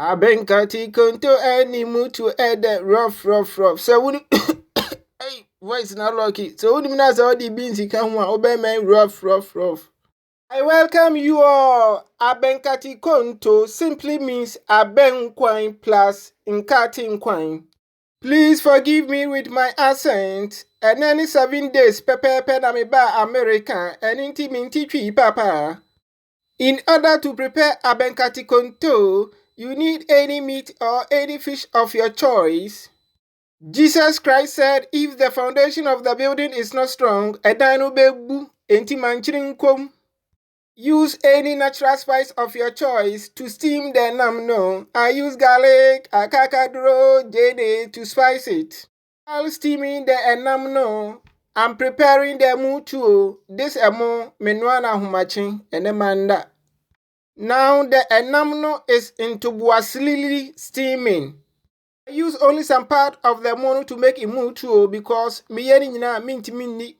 Nkate Konto any mutu ede rough. So when hey, voice not lucky. So when you say all the beans you can want obey man rough. I welcome you all. Nkate Konto simply means Abenkwine plus Nkate Nkwane. Please forgive me with my accent. And any 7 days pepe na me ba America and inti minti tree papa. In order to prepare Nkate Konto, you need any meat or any fish of your choice. Jesus Christ said, if the foundation of the building is not strong, edano bebu enti manchirin kom. Use any natural spice of your choice to steam the namno. I use garlic, akakadro, jade to spice it. While steaming the enamno, I'm preparing the mutuo. This emo menwana humachin enemanda. Now the enamno is into boasilili steaming. I use only some part of the mono to make mutuo because mini.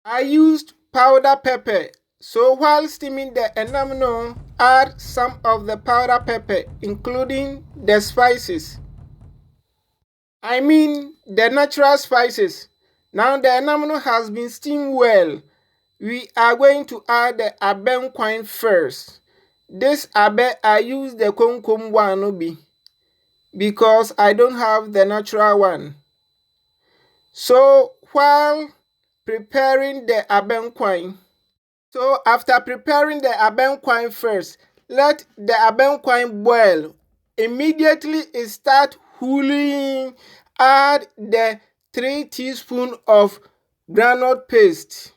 I used powder pepper. So while steaming the enamno, add some of the powder pepper, including the spices. I mean the natural spices. Now the enamno has been steamed well. We are going to add the abenkwine first. This abe I use the konkom one because I don't have the natural one. So while preparing the abenkwine, after preparing the abenkwine first, let the abenkwine boil. Immediately it start cooling. Add the 3 teaspoons of groundnut paste.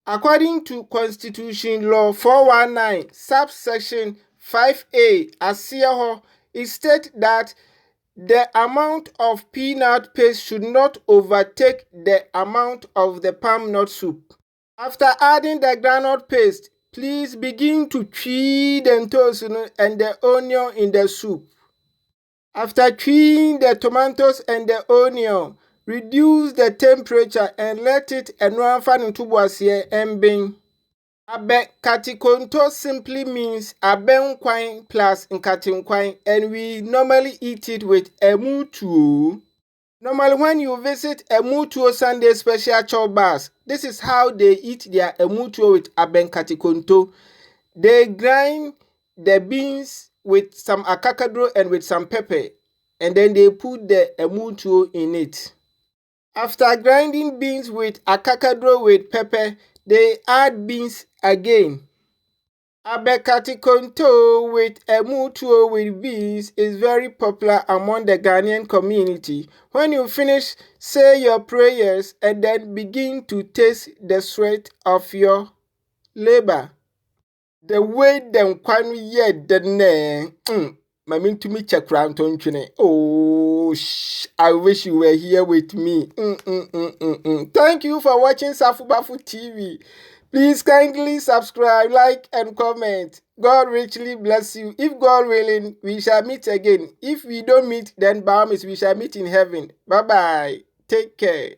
According to Constitution Law 419, subsection 5A, Asiaho, it states that the amount of peanut paste should not overtake the amount of the palm nut soup. After adding the groundnut paste, please begin to chew the toast and the onion in the soup. After chewing the tomatoes and the onion, reduce the temperature and let it enrafan into boisier embing. Nkate Konto simply means abenkwine plus Nkate Nkwane, and we normally eat it with mutuo. Normally when you visit a mutuo Sunday special chop bars, this is how they eat their mutuo with Nkate Konto. They grind the beans with some akakadro and with some pepper, and then they put the mutuo in it. After grinding beans with akakadro with pepper, they add beans again. Nkate Konto with mutuo with beans is very popular among the Ghanaian community. When you finish, say your prayers and then begin to taste the sweat of your labor. The way them kwanu yet the ne. Mami to me check round tonchine. Oh, I wish you were here with me. Thank you for watching Safubafu TV. Please kindly subscribe, like, and comment. God richly bless you. If God willing, we shall meet again. If we don't meet, then by all means, we shall meet in heaven. Bye-bye. Take care.